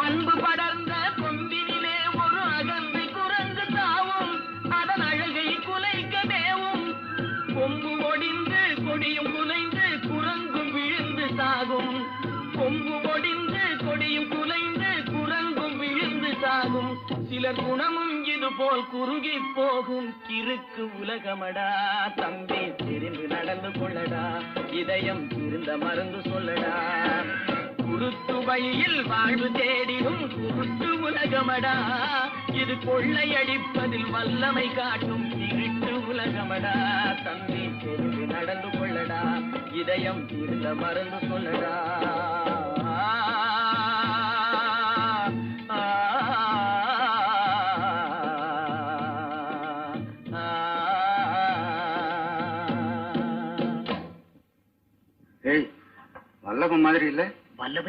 அன்பு படர்ந்த கொம்பினிலே ஒரு அகந்தை குரங்கு தாவும், அதன் அழகை குலைக்க தேவும். கொம்பு ஒடிந்து கொடியும் குலைந்து குரங்கும் விழுந்து சாகும். கொம்பு ஒடிந்து கொடியும் குலைந்து குரங்கும் விழுந்து சாகும். சிலர் குணமும் இது போல் குறுகி போகும் கிறுக்கு உலகமடா. தம்பி தெரிந்து நடந்து கொள்ளடா, இதயம் திருந்த மருந்து சொல்லடா. குருத்து வழியில் வாழ்வு தேடிடும் குருட்டு உலகமடா. இது கொள்ளையடிப்பதில் வல்லமை காட்டும் திருட்டு உலகமடா. தம்பி தெரிந்து நடந்து கொள்ளடா, இதயம் திருந்த மருந்து சொல்லடா. வல்லபம் மாதிரி இல்ல? வல்லபன்